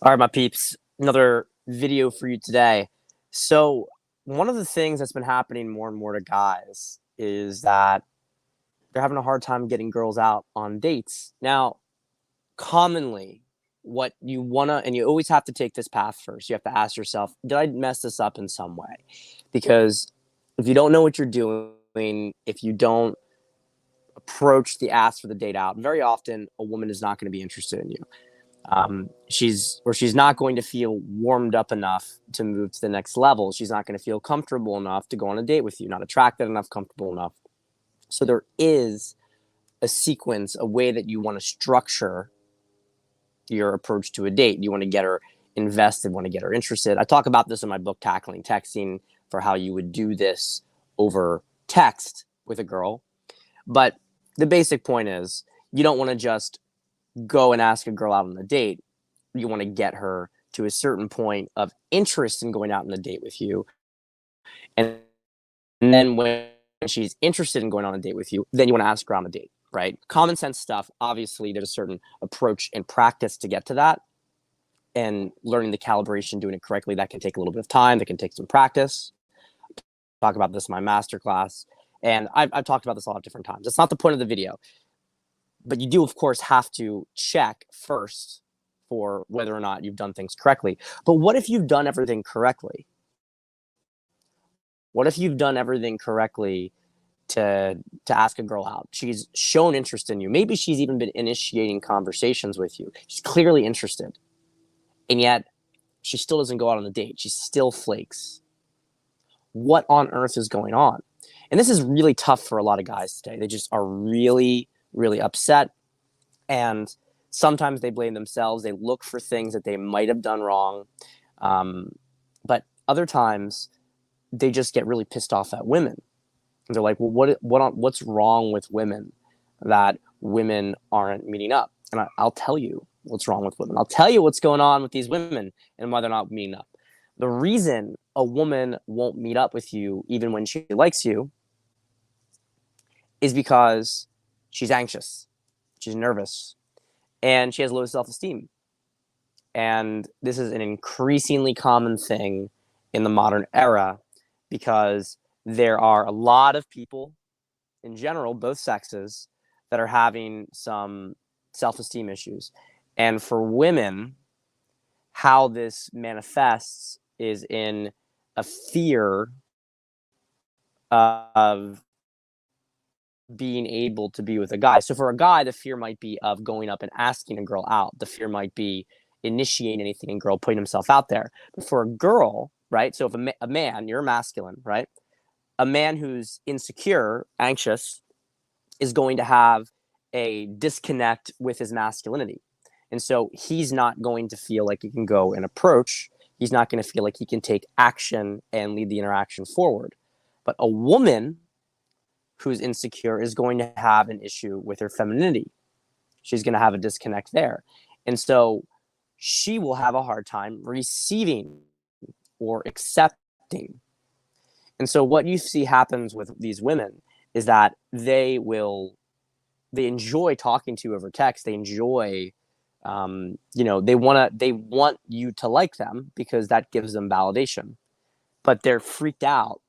All right, my peeps, another video for you today. So, one of the things that's been happening more and more to guys is that they're having a hard time getting girls out on dates. Now, commonly, what you want to, and you always have to take this path first, you have to ask yourself, did I mess this up in some way? Because if you don't know what you're doing, if you don't approach the ask for the date out, very often a woman is not going to be interested in you. She's not going to feel warmed up enough to move to the next level. She's not going to feel comfortable enough to go on a date with you, not attracted enough, comfortable enough. So there is a sequence, a way that you want to structure your approach to a date. You want to get her invested, want to get her interested. I talk about this in my book, Tackling Texting, for how you would do this over text with a girl. But the basic point is you don't want to just go and ask a girl out on a date. You want to get her to a certain point of interest in going out on a date with you. And then when she's interested in going on a date with you, then you want to ask her on a date, right? Common sense stuff. Obviously, there's a certain approach and practice to get to that. And learning the calibration, doing it correctly, that can take a little bit of time. That can take some practice. Talk about this in my masterclass. And I've talked about this a lot of different times. That's not the point of the video. But you do, of course, have to check first for whether or not you've done things correctly. But what if you've done everything correctly? What if you've done everything correctly to ask a girl out? She's shown interest in you. Maybe she's even been initiating conversations with you. She's clearly interested. And yet she still doesn't go out on a date. She still flakes. What on earth is going on? And this is really tough for a lot of guys today. They just are really, really upset. And sometimes they blame themselves. They look for things that they might have done wrong. But other times they just get really pissed off at women. And they're like, well, what's wrong with women that women aren't meeting up? And I'll tell you what's wrong with women. I'll tell you what's going on with these women and why they're not meeting up. The reason a woman won't meet up with you, even when she likes you, is because she's anxious, she's nervous, and she has low self-esteem. And this is an increasingly common thing in the modern era because there are a lot of people in general, both sexes, that are having some self-esteem issues. And for women, how this manifests is in a fear of being able to be with a guy. So for a guy, the fear might be of going up and asking a girl out. The fear might be initiating anything in a girl, putting himself out there. But for a girl, right? So if a man, you're masculine, right? A man who's insecure, anxious, is going to have a disconnect with his masculinity. And so he's not going to feel like he can go and approach. He's not going to feel like he can take action and lead the interaction forward. But a woman who's insecure is going to have an issue with her femininity. She's going to have a disconnect there. And so she will have a hard time receiving or accepting. And so what you see happens with these women is that they enjoy talking to you over text. They enjoy, they want you to like them because that gives them validation. But they're freaked out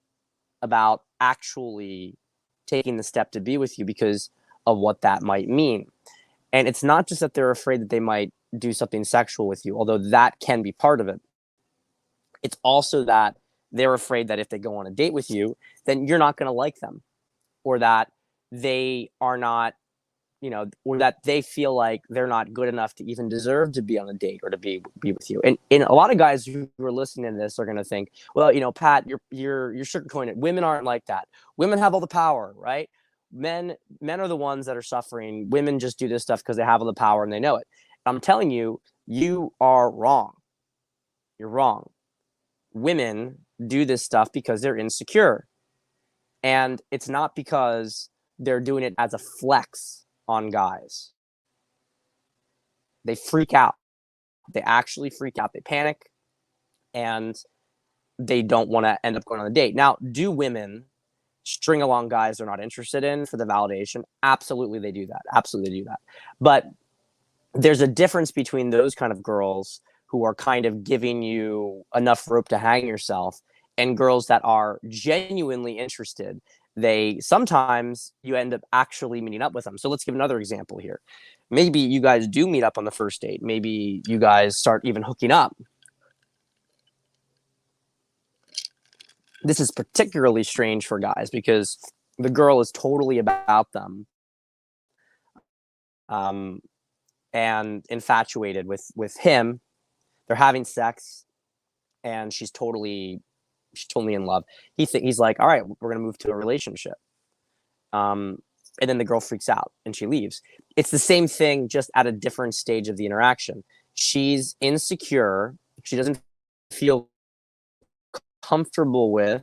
about actually taking the step to be with you because of what that might mean. And it's not just that they're afraid that they might do something sexual with you, although that can be part of it. It's also that they're afraid that if they go on a date with you, then you're not going to like them, or that they are not, or that they feel like they're not good enough to even deserve to be on a date or to be with you. And a lot of guys who are listening to this are going to think, well, Pat, you're sugarcoating it. Women aren't like that. Women have all the power, right? Men are the ones that are suffering. Women just do this stuff because they have all the power and they know it. I'm telling you, you are wrong. You're wrong. Women do this stuff because they're insecure. And it's not because they're doing it as a flex on guys. They freak out. They actually freak out. They panic. And they don't want to end up going on a date. Now, do women string along guys they're not interested in for the validation? Absolutely, they do that. Absolutely, they do that. But there's a difference between those kind of girls who are kind of giving you enough rope to hang yourself, and girls that are genuinely interested. They sometimes you end up actually meeting up with them. So let's give another example here. Maybe you guys do meet up on the first date. Maybe you guys start even hooking up. This is particularly strange for guys because the girl is totally about them, um, and infatuated with him. They're having sex, and she's totally in love. He's like, all right, we're gonna move to a relationship. Um, and then the girl freaks out and she leaves. It's the same thing, just at a different stage of the interaction. She's insecure. She doesn't feel comfortable with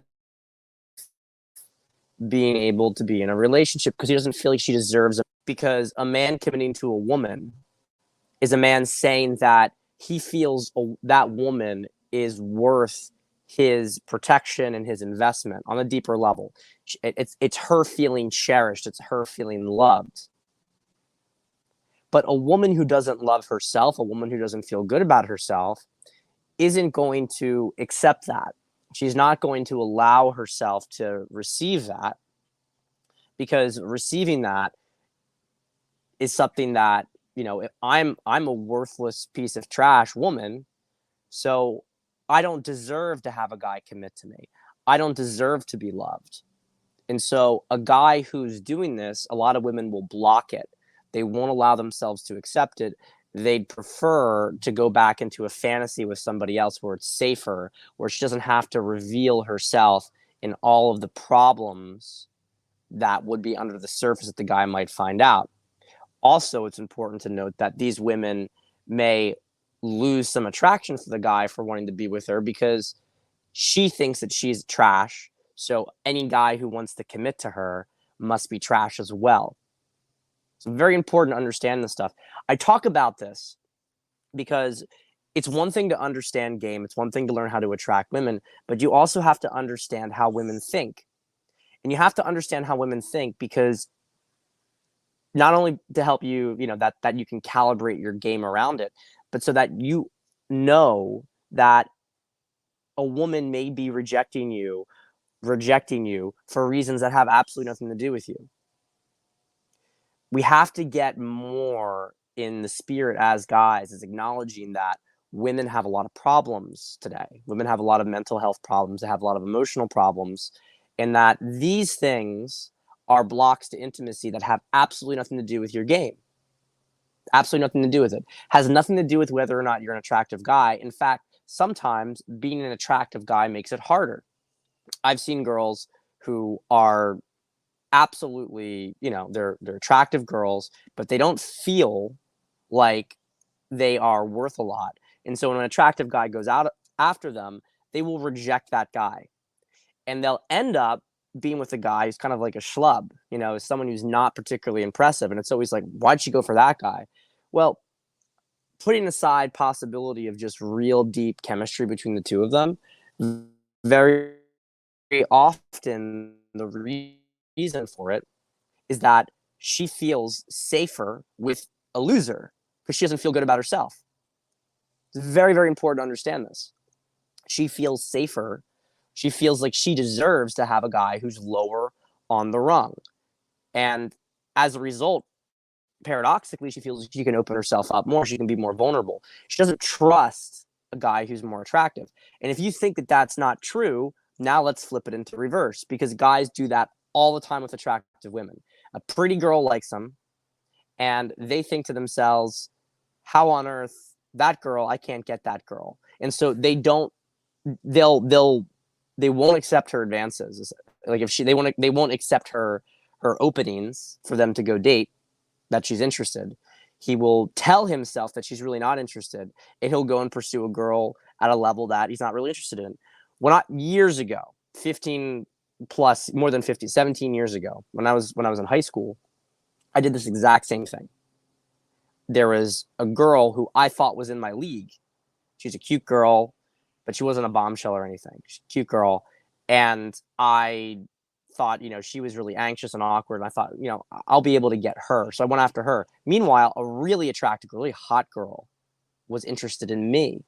being able to be in a relationship because he doesn't feel like she deserves it. Because a man committing to a woman is a man saying that he feels that woman is worth his protection and his investment on a deeper level. It's her feeling cherished. It's her feeling loved. But a woman who doesn't love herself, a woman who doesn't feel good about herself, isn't going to accept that. She's not going to allow herself to receive that, because receiving that is something that, I'm a worthless piece of trash woman, so I don't deserve to have a guy commit to me. I don't deserve to be loved. And so a guy who's doing this, a lot of women will block it. They won't allow themselves to accept it. They'd prefer to go back into a fantasy with somebody else where it's safer, where she doesn't have to reveal herself in all of the problems that would be under the surface that the guy might find out. Also, it's important to note that these women may lose some attraction for the guy for wanting to be with her because she thinks that she's trash. So any guy who wants to commit to her must be trash as well. It's very important to understand this stuff. I talk about this because it's one thing to understand game. It's one thing to learn how to attract women, but you also have to understand how women think. And you have to understand how women think because not only to help you, that you can calibrate your game around it, but so that you know that a woman may be rejecting you for reasons that have absolutely nothing to do with you. We have to get more in the spirit as guys, is acknowledging that women have a lot of problems today. Women have a lot of mental health problems. They have a lot of emotional problems, and that these things are blocks to intimacy that have absolutely nothing to do with your game. Absolutely nothing to do with it. Has nothing to do with whether or not you're an attractive guy. In fact, sometimes being an attractive guy makes it harder. I've seen girls who are absolutely, they're attractive girls, but they don't feel like they are worth a lot. And so when an attractive guy goes out after them, they will reject that guy. And they'll end up being with a guy who's kind of like a schlub, someone who's not particularly impressive. And it's always like, why'd she go for that guy? Well, putting aside possibility of just real deep chemistry between the two of them, very, very often the reason for it is that she feels safer with a loser because she doesn't feel good about herself. It's very, very important to understand this. She feels safer. She feels like she deserves to have a guy who's lower on the rung. And as a result, paradoxically, she feels like she can open herself up more. She can be more vulnerable. She doesn't trust a guy who's more attractive. And if you think that that's not true, now let's flip it into reverse, because guys do that all the time with attractive women. A pretty girl likes them, and they think to themselves, how on earth, that girl, I can't get that girl. And so they won't accept her advances. Like if they won't accept her openings for them to go date, that she's interested. He will tell himself that she's really not interested, and he'll go and pursue a girl at a level that he's not really interested in. Years ago, 15 plus, more than 50, 17 years ago, when I was in high school, I did this exact same thing. There was a girl who I thought was in my league. She's a cute girl, but she wasn't a bombshell or anything. She's a cute girl. And I thought, she was really anxious and awkward. And I thought, I'll be able to get her. So I went after her. Meanwhile, a really attractive, really hot girl was interested in me.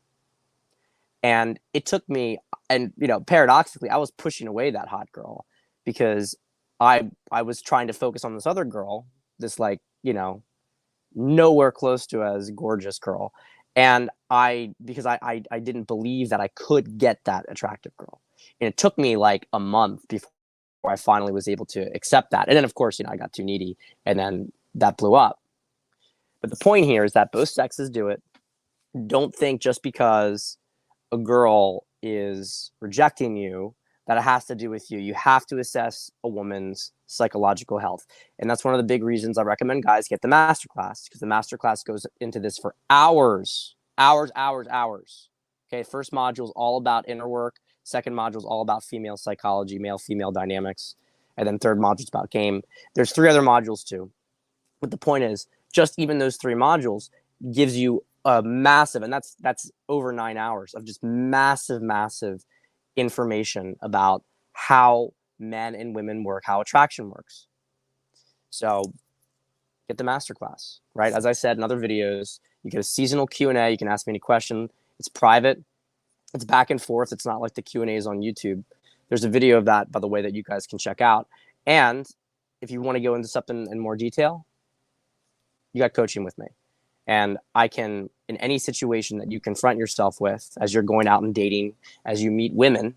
And it took me, and paradoxically, I was pushing away that hot girl because I was trying to focus on this other girl, this like, nowhere close to as gorgeous girl. And because I didn't believe that I could get that attractive girl. And it took me like a month before I finally was able to accept that. And then, of course, I got too needy and then that blew up. But the point here is that both sexes do it. Don't think just because a girl is rejecting you that it has to do with you. You have to assess a woman's psychological health. And that's one of the big reasons I recommend guys get the masterclass, because the masterclass goes into this for hours. Okay, first module is all about inner work. Second module is all about female psychology, male-female dynamics. And then third module is about game. There's 3 other modules too. But the point is, just even those 3 modules gives you a massive, and that's over 9 hours of just massive information about how men and women work, how attraction works. So get the masterclass, right? As I said in other videos, you get a seasonal Q&A. You can ask me any question. It's private. It's back and forth. It's not like the Q&As on YouTube. There's a video of that, by the way, that you guys can check out. And if you want to go into something in more detail, you got coaching with me. And I can, in any situation that you confront yourself with as you're going out and dating, as you meet women,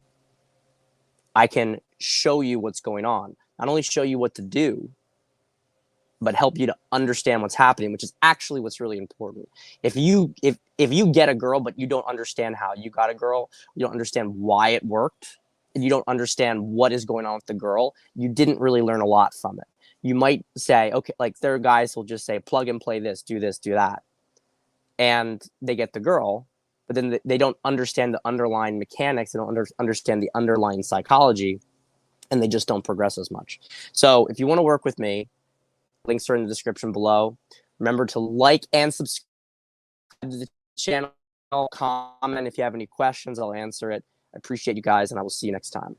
I can show you what's going on. Not only show you what to do, but help you to understand what's happening, which is actually what's really important. If you get a girl, but you don't understand how you got a girl, you don't understand why it worked, and you don't understand what is going on with the girl, you didn't really learn a lot from it. You might say, okay, like there are guys who'll just say, plug and play this, do that. And they get the girl, but then they don't understand the underlying mechanics. They don't understand the underlying psychology, and they just don't progress as much. So if you want to work with me, links are in the description below. Remember to like and subscribe to the channel, comment if you have any questions, I'll answer it. I appreciate you guys, and I will see you next time.